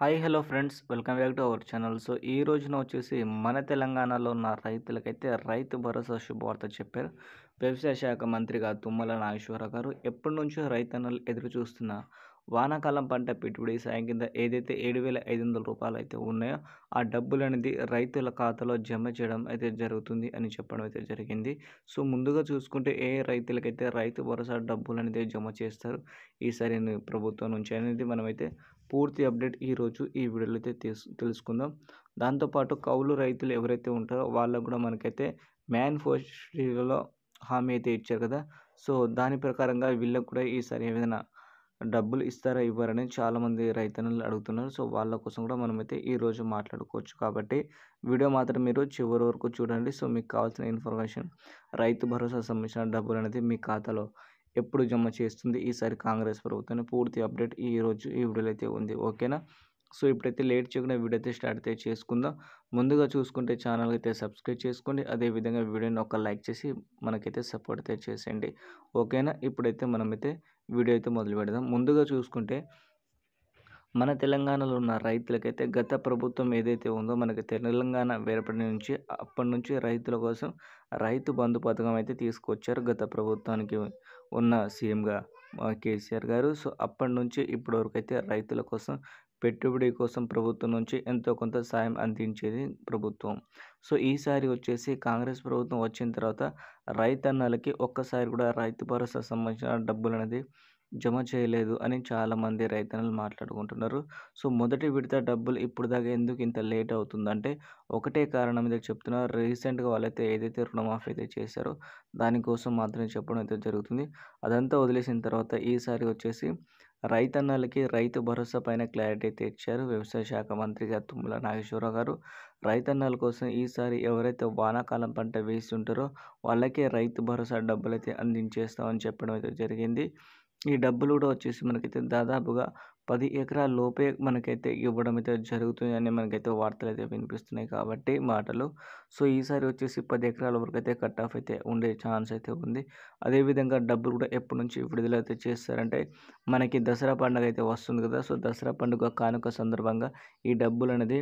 Hi hello friends welcome back to our channel. So ఈ రోజున వచ్చేసి మన తెలంగాణలో ఉన్న రైతులకైతే రైతు భరోసా శుభవార్త చెప్పారు వ్యవసాయ శాఖ మంత్రిగా తుమ్మల నాగేశ్వరరావు గారు. ఎప్పటి నుంచో రైతన్నలు ఎదురు చూస్తున్న వానాకాలం పంట పెట్టుబడి సాయం కింద ఏదైతే 7,500 రూపాయలు అయితే ఉన్నాయో ఆ డబ్బులు అనేది రైతుల ఖాతాలో జమ చేయడం అయితే జరుగుతుంది అని చెప్పడం అయితే జరిగింది. సో ముందుగా చూసుకుంటే ఏ రైతులకైతే రైతు భరోసా డబ్బులు అనేది జమ చేస్తారు ఈసారి ప్రభుత్వం నుంచి అనేది మనమైతే పూర్తి అప్డేట్ ఈరోజు ఈ వీడియోలో అయితే తెలుసుకుందాం. దాంతోపాటు కౌలు రైతులు ఎవరైతే ఉంటారో వాళ్ళకు కూడా మనకైతే మేనిఫెస్టోలో హామీ అయితే ఇచ్చారు కదా. సో దాని ప్రకారంగా వీళ్ళకు కూడా ఈసారి ఏదైనా డబ్బులు ఇస్తారా ఇవ్వరని చాలామంది రైతన్నలు అడుగుతున్నారు. సో వాళ్ళ కోసం కూడా మనమైతే ఈరోజు మాట్లాడుకోవచ్చు కాబట్టి వీడియో మాత్రం మీరు చివరి వరకు చూడండి. సో మీకు కావాల్సిన ఇన్ఫర్మేషన్ రైతు భరోసా సంబంధించిన డబ్బులు అనేది మీ ఖాతాలో ఎప్పుడు జమ చేస్తుంది ఈసారి కాంగ్రెస్ ప్రభుత్వాన్ని పూర్తి అప్డేట్ ఈరోజు ఈ వీడియోలో అయితే ఉంది. ఓకేనా. సో ఇప్పుడైతే లేట్ చేయకుండా వీడియో అయితే స్టార్ట్ అయితే చేసుకుందాం. ముందుగా చూసుకుంటే ఛానల్ అయితే సబ్స్క్రైబ్ చేసుకోండి. అదేవిధంగా వీడియోని ఒక లైక్ చేసి మనకైతే సపోర్ట్ అయితే చేసేయండి. ఓకేనా. ఇప్పుడైతే మనమైతే వీడియో అయితే మొదలు పెడదాం. ముందుగా చూసుకుంటే మన తెలంగాణలో ఉన్న రైతులకైతే గత ప్రభుత్వం ఏదైతే ఉందో మనకి తెలంగాణ ఏర్పడిన నుంచి అప్పటి నుంచి రైతుల కోసం రైతు బంధు పథకం అయితే తీసుకొచ్చారు గత ప్రభుత్వానికి ఉన్న సీఎంగా కేసీఆర్ గారు. సో అప్పటి నుంచి ఇప్పటి వరకు అయితే రైతుల కోసం పెట్టుబడి కోసం ప్రభుత్వం నుంచి ఎంతో కొంత సాయం అందించేది ప్రభుత్వం. సో ఈసారి వచ్చేసి కాంగ్రెస్ ప్రభుత్వం వచ్చిన తర్వాత రైతన్నలకి ఒక్కసారి కూడా రైతు భరోసా సంబంధించిన డబ్బులు అనేది జమ చేయలేదు అని చాలామంది రైతన్నలు మాట్లాడుకుంటున్నారు. సో మొదటి విడత డబ్బులు ఇప్పుడు దాకా ఎందుకు ఇంత లేట్ అవుతుందంటే ఒకటే కారణం మీద చెప్తున్నారు. రీసెంట్గా వాళ్ళైతే ఏదైతే రుణమాఫీ అయితే చేశారో దానికోసం మాత్రమే చెప్పడం అయితే జరుగుతుంది. అదంతా వదిలేసిన తర్వాత ఈసారి వచ్చేసి రైతన్నలకి రైతు భరోసా పైన క్లారిటీ అయితే ఇచ్చారు వ్యవసాయ శాఖ మంత్రిగా తుమ్మల నాగేశ్వరరావు గారు. రైతన్నల కోసం ఈసారి ఎవరైతే వానాకాలం పంట వేసి ఉంటారో వాళ్ళకే రైతు భరోసా డబ్బులు అయితే అందించేస్తామని చెప్పడం అయితే జరిగింది. ఈ డబ్బులు కూడా వచ్చేసి మనకైతే దాదాపుగా 10 ఎకరాల లోపే మనకైతే ఇవ్వడం అయితే జరుగుతుంది అని మనకైతే వార్తలు అయితే వినిపిస్తున్నాయి కాబట్టి మాటలు. సో ఈసారి వచ్చేసి 10 ఎకరాల వరకు అయితే కట్ ఆఫ్ అయితే ఉండే ఛాన్స్ అయితే ఉంది. అదేవిధంగా డబ్బులు కూడా ఎప్పటి నుంచి విడుదల అయితే చేస్తారంటే మనకి దసరా పండుగ అయితే వస్తుంది కదా. సో దసరా పండుగ కానుక సందర్భంగా ఈ డబ్బులు అనేది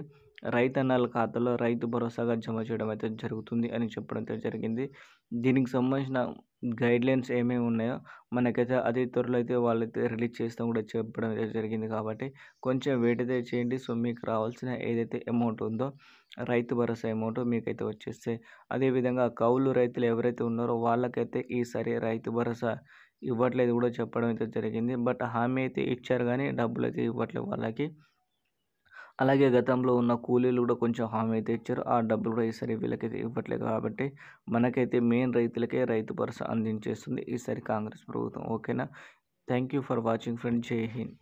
రైతన్నల ఖాతాలో రైతు భరోసాగా జమ చేయడం అయితే జరుగుతుంది అని చెప్పడం అయితే జరిగింది. దీనికి సంబంధించిన గైడ్లైన్స్ ఏమేమి ఉన్నాయో మనకైతే అదే త్వరలో అయితే వాళ్ళైతే రిలీజ్ చేస్తాం కూడా చెప్పడం అయితే జరిగింది కాబట్టి కొంచెం వెయిట్ అయితే చేయండి. సో మీకు రావాల్సిన ఏదైతే అమౌంట్ ఉందో రైతు భరోసా అమౌంట్ మీకైతే వచ్చేస్తే అదేవిధంగా కౌలు రైతులు ఎవరైతే ఉన్నారో వాళ్ళకైతే ఈసారి రైతు భరోసా ఇవ్వట్లేదు కూడా చెప్పడం అయితే జరిగింది. బట్ హామీ అయితే ఇచ్చారు కానీ డబ్బులు అయితే ఇవ్వట్లేదు వాళ్ళకి. అలాగే గతంలో ఉన్న కూలీలు కూడా కొంచెం హామీ అయితే ఇచ్చారు. ఆ డబ్బులు కూడా ఈసారి వీళ్ళకైతే ఇవ్వట్లేదు కాబట్టి మనకైతే మెయిన్ రైతులకే రైతు భరోసా అందించేస్తుంది ఈసారి కాంగ్రెస్ ప్రభుత్వం. ఓకేనా. Thank you for watching friend. జై హింద్.